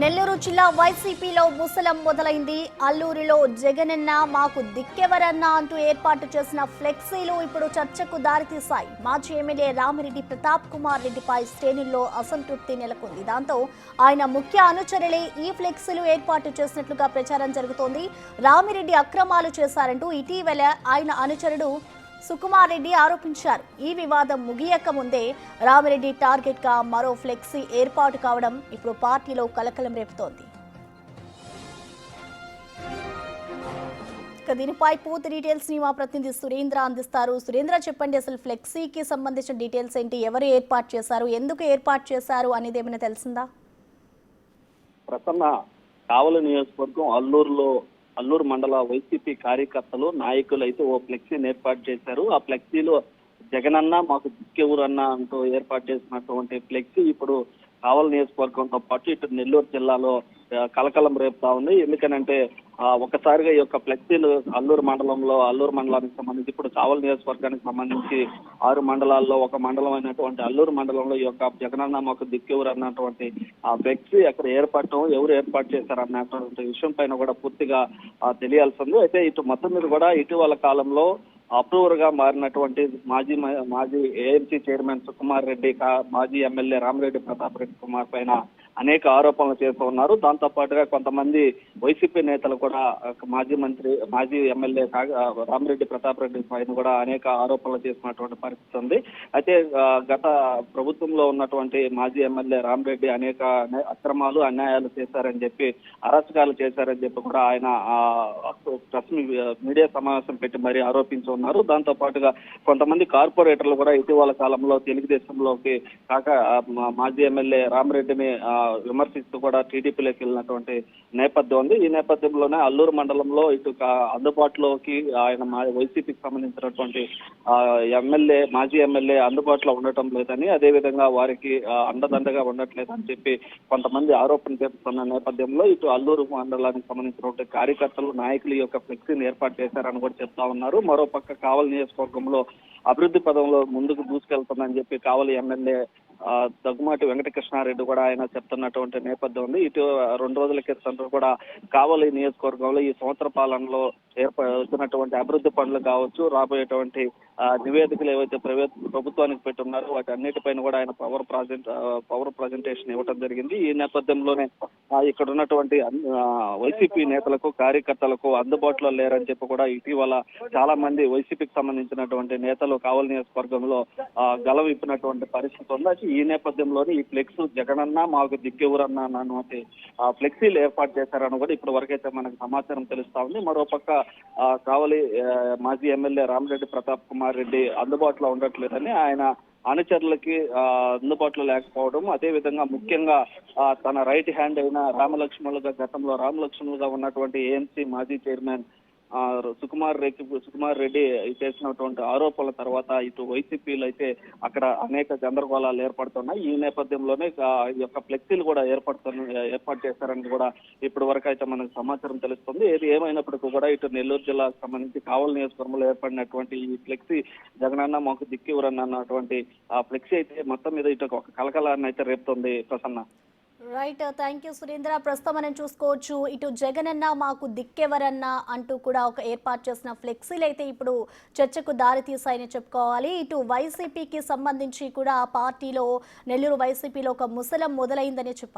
నెల్లూరు జిల్లా వైసీపీలో ముసలం మొదలైంది. అల్లూరిలో జగనన్న మాకు దిక్కెవరన్న అంటూ ఏర్పాటు చేసిన ఫ్లెక్సీలు ఇప్పుడు చర్చకు దారితీశాయి. మాజీ ఎమ్మెల్యే రామిరెడ్డి ప్రతాప్ కుమార్ రెడ్డిపై శ్రేణుల్లో అసంతృప్తి నెలకొంది. దాంతో ఆయన ముఖ్య అనుచరులే ఈ ఫ్లెక్సీలు ఏర్పాటు చేసినట్లుగా ప్రచారం జరుగుతోంది. రామిరెడ్డి అక్రమాలు చేశారంటూ ఇటీవల ఆయన అనుచరుడు సుకుమార్ రెడ్డి ఆరోపించారు. ఈ వివాదం ముగియక ముందే రామిరెడ్డి టార్గెట్ గా మరో ఫ్లెక్సీ ఏర్పాటు కావడం ఇప్పుడు పార్టీలో కలకలం రేపుతోంది. దీనిపై పూర్తి డీటెయిల్స్ ని మా ప్రతినిధి సురేంద్ర అందిస్తారు. సురేంద్ర, చెప్పండి, అసలు ఫ్లెక్సీకి సంబంధించిన డీటెయిల్స్ ఏంటి? ఎవరు ఏర్పాటు చేశారు, ఎందుకు ఏర్పాటు చేశారు అనేది ఏమైనా తెలిసిందా? ప్రసన్న, కావలి నియోజకవర్గం అల్లూరు మండల వైసీపీ కార్యకర్తలు నాయకులు అయితే ఓ ఫ్లెక్సీని ఏర్పాటు చేశారు. ఆ ఫ్లెక్సీలో జగనన్న మాకు దిక్కెవరన్న అంటూ ఏర్పాటు చేసినటువంటి ఫ్లెక్సీ ఇప్పుడు కావలి నియోజకవర్గంతో పాటు ఇటు నెల్లూరు జిల్లాలో కలకలం రేపుతా ఉంది. ఎందుకనంటే ఒకసారిగా ఈ యొక్క ఫ్లెక్సీలు అల్లూరు మండలానికి సంబంధించి ఇప్పుడు కావలి నియోజకవర్గానికి సంబంధించి 6 మండలాల్లో ఒక మండలం అయినటువంటి అల్లూరు మండలంలో ఈ యొక్క జగనన్న మాకు దిక్కెవరు అన్నటువంటి ఆ ఫ్లెక్సీ అక్కడ ఎవరు ఏర్పాటు చేశారన్నటువంటి విషయం పైన కూడా పూర్తిగా తెలియాల్సింది. అయితే ఇటు మొత్తం మీద కూడా ఇటీవల కాలంలో అప్రూవర్ గా మారినటువంటి మాజీ ఏఎంసీ చైర్మన్ సుకుమార్ రెడ్డి, మాజీ ఎమ్మెల్యే రామిరెడ్డి ప్రతాప్ రెడ్డి కుమార్ పైన అనేక ఆరోపణలు చేస్తూ ఉన్నారు. దాంతో పాటుగా కొంతమంది వైసీపీ నేతలు కూడా మాజీ ఎమ్మెల్యే రామిరెడ్డి ప్రతాప్ రెడ్డి పైన కూడా అనేక ఆరోపణలు చేసినటువంటి పరిస్థితి ఉంది. అయితే గత ప్రభుత్వంలో ఉన్నటువంటి మాజీ ఎమ్మెల్యే రామిరెడ్డి అనేక అక్రమాలు అన్యాయాలు చేశారని చెప్పి, అరాచకాలు చేశారని చెప్పి కూడా ఆయన మీడియా సమావేశం పెట్టి మరీ ఆరోపించి ఉన్నారు. దాంతో పాటుగా కొంతమంది కార్పొరేటర్లు కూడా ఇటీవల కాలంలో తెలుగుదేశంలోకి మాజీ ఎమ్మెల్యే రామిరెడ్డిని విమర్శిస్తూ కూడా టీడీపీలోకి వెళ్ళినటువంటి నేపథ్యం ఉంది. ఈ నేపథ్యంలోనే అల్లూరు మండలంలో ఇటు అందుబాటులోకి ఆయన వైసీపీకి సంబంధించినటువంటి మాజీ ఎమ్మెల్యే అందుబాటులో ఉండటం లేదని, అదేవిధంగా వారికి అండదండగా ఉండట్లేదని చెప్పి కొంతమంది ఆరోపణ చేస్తున్న నేపథ్యంలో ఇటు అల్లూరు మండలానికి సంబంధించినటువంటి కార్యకర్తలు నాయకులు ఈ యొక్క ఫ్లెక్సీని ఏర్పాటు చేశారని కూడా చెప్తా ఉన్నారు. మరోపక్క కావలి నియోజకవర్గంలో అభివృద్ధి పదంలో ముందుకు దూసుకెళ్తుందని చెప్పి కావలి ఎమ్మెల్యే దగ్గుమాటి వెంకటకృష్ణారెడ్డి కూడా ఆయన చెప్తున్నటువంటి నేపథ్యం ఉంది. ఇటు 2 రోజుల క్రితం కూడా కావలి నియోజకవర్గంలో ఈ సంవత్సర పాలనలో ఏర్పడుతున్నటువంటి అభివృద్ధి పనులు కావచ్చు, రాబోయేటువంటి నివేదికలు ఏవైతే ప్రభుత్వానికి పెట్టున్నారో వాటి అన్నిటిపైన కూడా ఆయన పవర్ ప్రజెంటేషన్ ఇవ్వడం జరిగింది. ఈ నేపథ్యంలోనే ఇక్కడ ఉన్నటువంటి వైసీపీ నేతలకు కార్యకర్తలకు అందుబాటులో లేరని చెప్పి కూడా ఇటీవల చాలా మంది వైసీపీకి సంబంధించినటువంటి నేతలు కావలి నియోజకవర్గంలో గలవిప్పినటువంటి పరిస్థితి ఉంది. ఈ నేపథ్యంలోనే ఈ ఫ్లెక్స్ జగనన్న మాకు దిక్కెవరన్న అన్నటువంటి ఫ్లెక్సీలు ఏర్పాటు చేశారని కూడా ఇప్పటి వరకైతే మనకు సమాచారం తెలుస్తా ఉంది. మరోపక్క కావలి మాజీ ఎమ్మెల్యే రామిరెడ్డి ప్రతాప్ కుమార్ రెడ్డి అందుబాటులో ఉండట్లేదని, ఆయన అనుచరులకి అందుబాటులో లేకపోవడం, అదేవిధంగా ముఖ్యంగా తన రైట్ హ్యాండ్ అయిన గతంలో రామలక్ష్మణులుగా ఉన్నటువంటి ఏఎంసీ మాజీ చైర్మన్ సుకుమార్ రెడ్డి చేసినటువంటి ఆరోపణల తర్వాత ఇటు వైసీపీలు అయితే అక్కడ అనేక గందరగోళాలు ఏర్పడుతున్నాయి. ఈ నేపథ్యంలోనే ఈ యొక్క ఫ్లెక్సీలు కూడా ఏర్పాటు చేశారని కూడా ఇప్పటి వరకు అయితే మనకు సమాచారం తెలుస్తుంది. ఏది ఏమైనప్పటికీ కూడా ఇటు నెల్లూరు జిల్లాకు సంబంధించి కావలి నియోజకవర్గంలో ఏర్పడినటువంటి ఈ ఫ్లెక్సీ జగనన్న మాకు దిక్కెవరన్న అన్నటువంటి ఆ ఫ్లెక్సీ అయితే మొత్తం మీద ఇటు ఒక కలకలాన్ని అయితే రేపుతుంది. Prasanna. Right, thank you Surendra. ప్రస్తుతం మనం చూసుకోవచ్చు, ఇటు జగనన్న మాకు దిక్కెవరన్న అంటూ కూడా ఒక ఏర్పాటు చేసిన ఫ్లెక్సీలు అయితే ఇప్పుడు చర్చకు దారి తీసాయని చెప్పుకోవాలి. ఇటు వైసీపీకి సంబంధించి కూడా ఆ పార్టీలో నెల్లూరు వైసీపీలో ఒక ముసలం మొదలైందని చెప్పాలి.